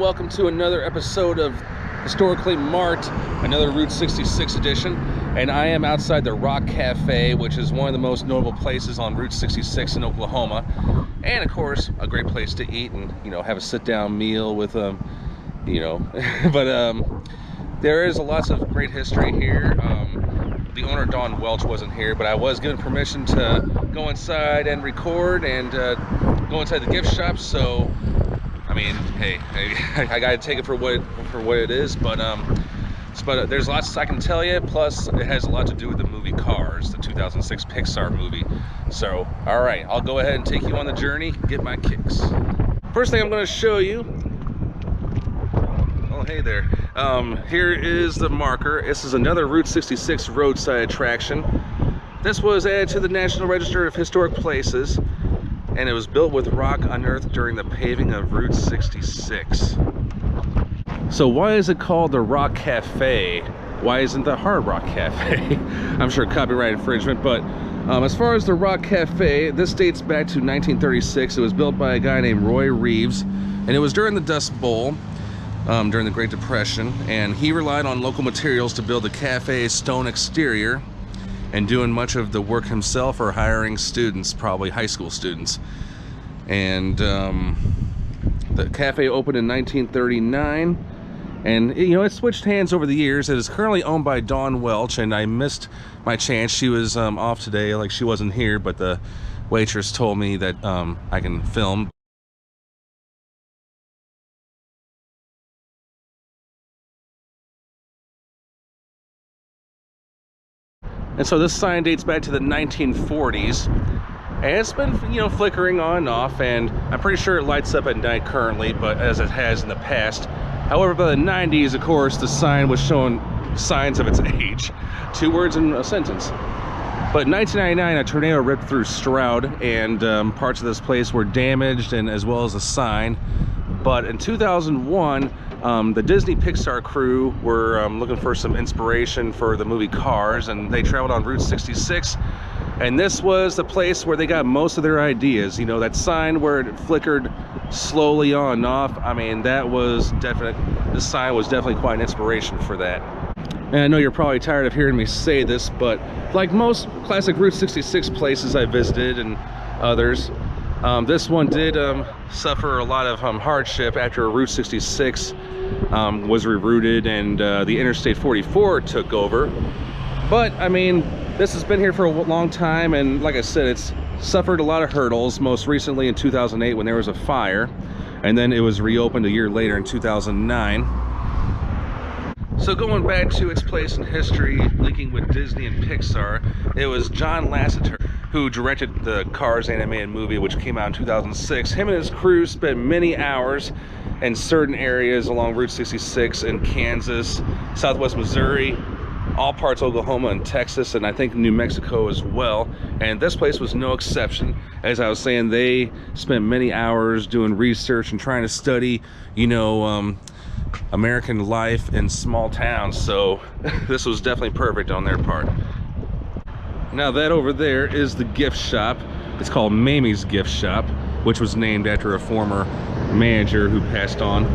welcome to another episode of Historically Marked, another Route 66 edition. And I am outside the Rock Cafe, which is one of the most notable places on Route 66 in Oklahoma. And of course, a great place to eat and, have a sit-down meal with, but there is lots of great history here. The owner, Don Welch, wasn't here, but I was given permission to go inside and record and go inside the gift shop. So, I mean, hey, I gotta take it for what it is. But there's lots I can tell you. Plus, it has a lot to do with the movie Cars, the 2006 Pixar movie. So, all right, I'll go ahead and take you on the journey, get my kicks. First thing I'm going to show you. Oh, hey there. Here is the marker. This is another Route 66 roadside attraction. This was added to the National Register of Historic Places, and it was built with rock unearthed during the paving of Route 66. So why is it called the Rock Cafe? Why isn't the Hard Rock Cafe? I'm sure copyright infringement, but as far as the Rock Cafe, this dates back to 1936. It was built by a guy named Roy Reeves, and it was during the Dust Bowl. During the Great Depression, and he relied on local materials to build the cafe's stone exterior, and doing much of the work himself or hiring students, probably high school students. And the cafe opened in 1939, and it switched hands over the years. It is currently owned by Dawn Welch, and I missed my chance. She was off today, like she wasn't here, but the waitress told me that I can film. And so this sign dates back to the 1940s, and it's been, flickering on and off, and I'm pretty sure it lights up at night currently, but as it has in the past. However, by the 90s, of course, the sign was showing signs of its age. 2 words in a sentence. But in 1999, a tornado ripped through Stroud, and parts of this place were damaged, and as well as the sign. But in 2001, the Disney Pixar crew were looking for some inspiration for the movie Cars, and they traveled on Route 66, and this was the place where they got most of their ideas. That sign where it flickered slowly on and off, I mean, this sign was definitely quite an inspiration for that. And I know you're probably tired of hearing me say this, but like most classic Route 66 places I visited and others, this one did suffer a lot of hardship after Route 66 was rerouted and the Interstate 44 took over. But I mean, this has been here for a long time, and like I said, it's suffered a lot of hurdles, most recently in 2008 when there was a fire, and then it was reopened a year later in 2009. So going back to its place in history, linking with Disney and Pixar, it was John Lasseter who directed the Cars animated movie, which came out in 2006. Him and his crew spent many hours in certain areas along Route 66 in Kansas, Southwest Missouri, all parts of Oklahoma and Texas, and I think New Mexico as well. And this place was no exception. As I was saying, they spent many hours doing research and trying to study, American life in small towns. So this was definitely perfect on their part. Now that over there is the gift shop. It's called Mamie's Gift Shop, which was named after a former manager who passed on.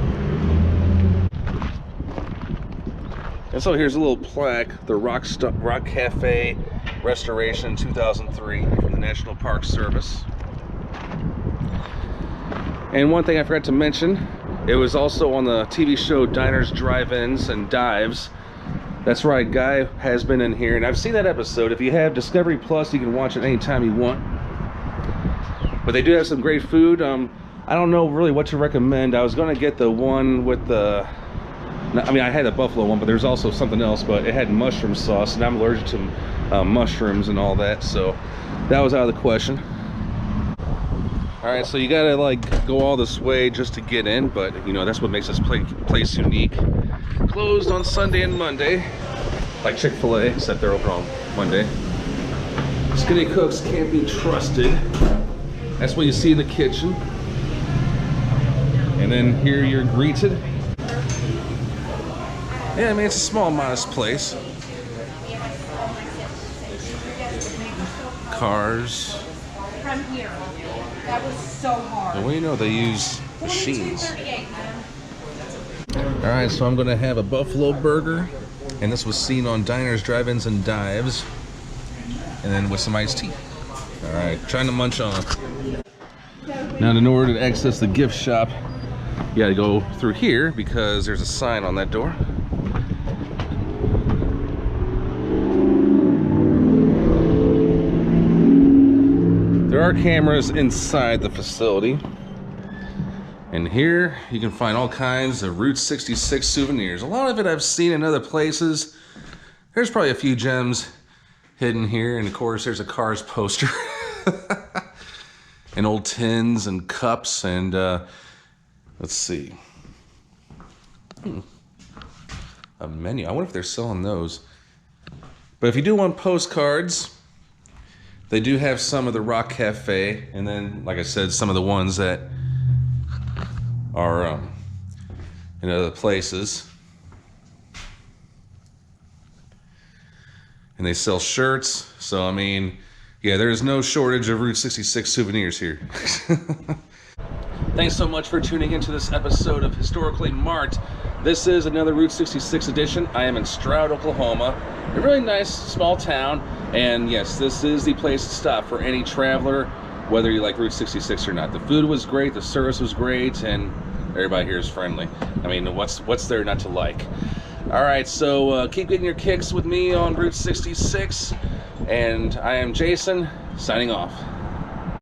And so here's a little plaque, the Rock Cafe Restoration 2003 from the National Park Service. And one thing I forgot to mention, it was also on the TV show Diners, Drive-Ins, and Dives. That's right, Guy has been in here, and I've seen that episode. If you have Discovery Plus, you can watch it anytime you want. But they do have some great food. I don't know really what to recommend. I was going to get the one with the... I mean, I had the buffalo one, but there's also something else, but it had mushroom sauce, and I'm allergic to mushrooms and all that, so that was out of the question. Alright, so you gotta go all this way just to get in, but that's what makes this place unique. Closed on Sunday and Monday, like Chick-fil-A, except they're open on Monday. Skinny cooks can't be trusted. That's what you see in the kitchen. And then here you're greeted. Yeah, I mean, it's a small, modest place. Cars. From here. That was so hard. And we know they use machines. All right, so I'm gonna have a buffalo burger, and this was seen on diners, drive-ins, and dives, and then with some iced tea. All right, trying to munch on. Now, in order to access the gift shop, you gotta go through here because there's a sign on that door. There are cameras inside the facility. And here you can find all kinds of Route 66 souvenirs. A lot of it I've seen in other places. There's probably a few gems hidden here. And of course, there's a Cars poster. And old tins and cups and let's see. A menu. I wonder if they're selling those. But if you do want postcards, they do have some of the Rock Cafe. And then, like I said, some of the ones that are in other places. And they sell shirts. So, I mean, yeah, there is no shortage of Route 66 souvenirs here. Thanks so much for tuning into this episode of Historically Marked. This is another Route 66 edition. I am in Stroud, Oklahoma. A really nice small town. And yes, this is the place to stop for any traveler, whether you like Route 66 or not. The food was great, the service was great, and everybody here is friendly. I mean, what's there not to like? All right, so keep getting your kicks with me on Route 66. And I am Jason, signing off.